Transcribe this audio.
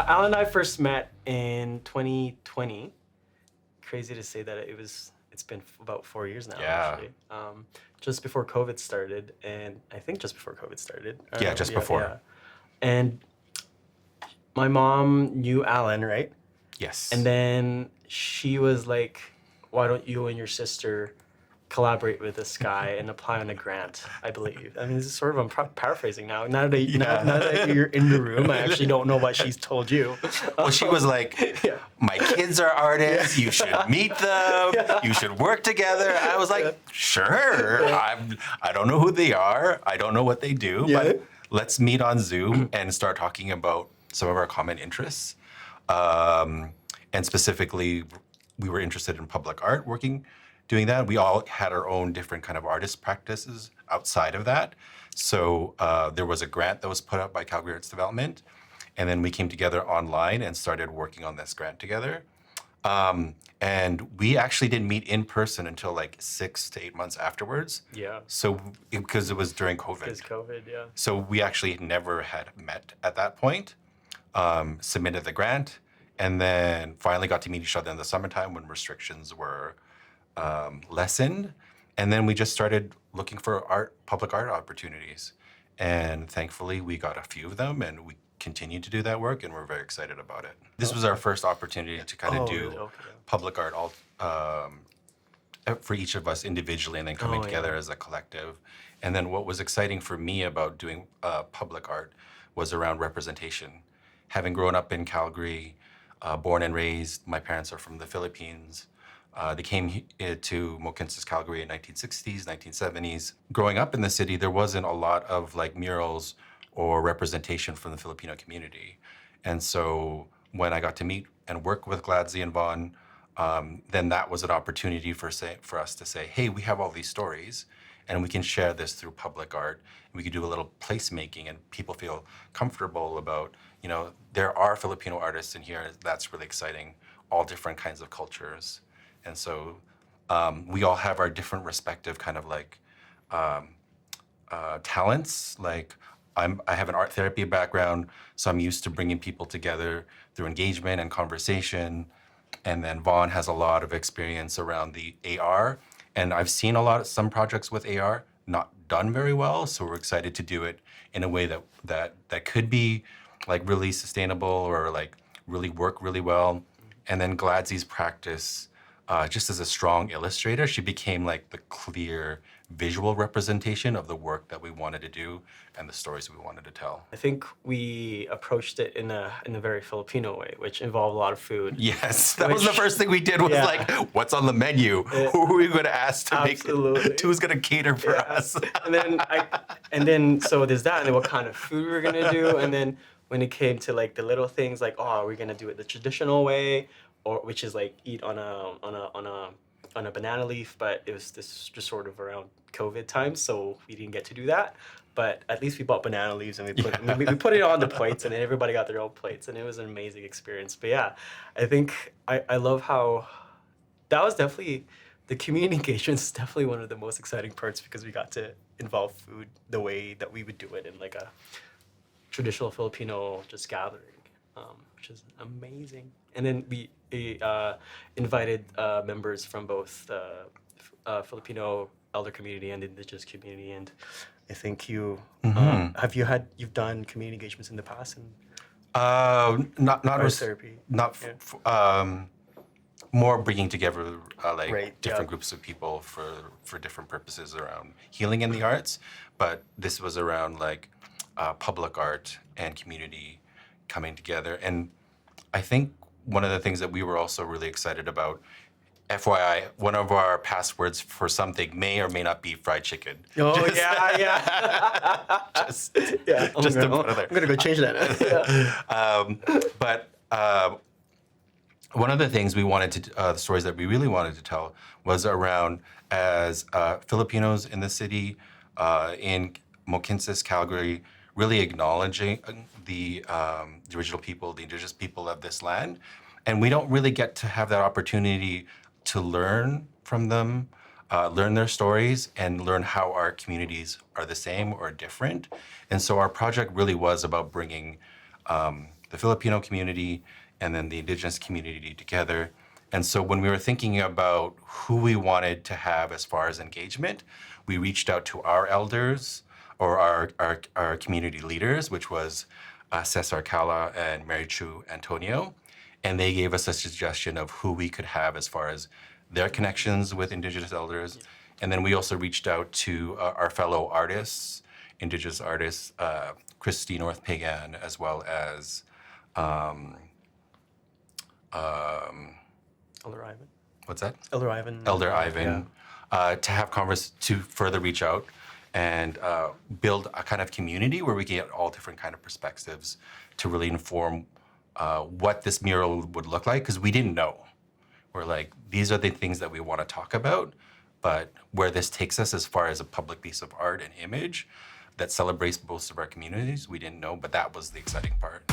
Alan and I first met in 2020. Crazy to say that it's been about 4 years now, Yeah. actually. Just before COVID started, and I think just before COVID started. Yeah, just before. Yeah. And my mom knew Alan, right? Yes. And then she was like, why don't you and your sister collaborate with this guy and apply on a grant, I believe. I mean, this is sort of, I'm paraphrasing now. Now that you're in the room, I actually don't know what she's told you. Well, she was like, Yeah. my kids are artists. You should meet them. You should work together. I was like, sure. I don't know who they are. I don't know what they do. Yeah. But let's meet on Zoom and start talking about some of our common interests. And specifically, we were interested in public art, doing that. We all had our own different kind of artist practices outside of that. So there was a grant that was put up by Calgary Arts Development. And then we came together online and started working on this grant together. And we actually didn't meet in person until like 6 to 8 months afterwards. Yeah. So because it was during COVID. Because COVID, yeah. So we actually never had met at that point, submitted the grant, and then finally got to meet each other in the summertime when restrictions were lessened. And then we just started looking for public art opportunities. And thankfully, we got a few of them, and we continue to do that work, and we're very excited about it. This was our first opportunity to kind of do public art for each of us individually, and then coming together as a collective. And then what was exciting for me about doing public art was around representation. Having grown up in Calgary, born and raised, my parents are from the Philippines. They came to Mohkinstsis, Calgary in 1960s, 1970s. Growing up in the city, there wasn't a lot of like murals or representation from the Filipino community. And so when I got to meet and work with Gladzy and Vaughn, then that was an opportunity for us to say, hey, we have all these stories, and we can share this through public art. And we could do a little placemaking, and people feel comfortable about, there are Filipino artists in here. That's really exciting, all different kinds of cultures. And so we all have our different respective kind of like talents. Like I have an art therapy background, so I'm used to bringing people together through engagement and conversation. And then Vaughn has a lot of experience around the AR. And I've seen some projects with AR not done very well. So we're excited to do it in a way that could be like really sustainable or like really work really well. And then Gladzy's practice, just as a strong illustrator, she became like the clear visual representation of the work that we wanted to do and the stories we wanted to tell. I think we approached it in a very Filipino way, which involved a lot of food. Yes, that was the first thing we did was like, what's on the menu? Who are we going to ask to make it? Who's going to cater for us? So there's that, and then what kind of food we're going to do, and then when it came to like the little things, like, are we going to do it the traditional way, or which is like eat on a banana leaf, but this just sort of around COVID times, so we didn't get to do that. But at least we bought banana leaves and we put it on the plates, and then everybody got their own plates, and it was an amazing experience. But yeah, I think I love how that was definitely, the community engagement is definitely one of the most exciting parts, because we got to involve food the way that we would do it in like a traditional Filipino just gathering, which is amazing. And then we invited members from both the Filipino elder community and indigenous community. And I think you've done community engagements in the past, and not art therapy. More bringing together different groups of people for different purposes around healing in the arts, but this was around like public art and community coming together. And I think one of the things that we were also really excited about, FYI, one of our passwords for something may or may not be fried chicken. Oh, yeah. Just to put it there. I'm going to go change that. But one of the things we wanted to, the stories that we really wanted to tell was around, as Filipinos in the city, in Mohkinstsis, Calgary, really acknowledging the original people, the indigenous people of this land. And we don't really get to have that opportunity to learn from them, learn their stories, and learn how our communities are the same or different. And so our project really was about bringing the the Filipino community and then the Indigenous community together. And so when we were thinking about who we wanted to have as far as engagement, we reached out to our elders or our community leaders, which was Cesar Cala and Mary Chu Antonio. And they gave us a suggestion of who we could have as far as their connections with Indigenous elders. And then we also reached out to our fellow artists, Indigenous artists, Christy North Pagan, as well as Elder Ivan. what's that? Elder Ivan. Elder Ivan, to have to further reach out and build a kind of community where we get all different kind of perspectives to really inform what this mural would look like, because we didn't know. We're like, these are the things that we want to talk about, but where this takes us as far as a public piece of art and image that celebrates both of our communities, we didn't know, but that was the exciting part.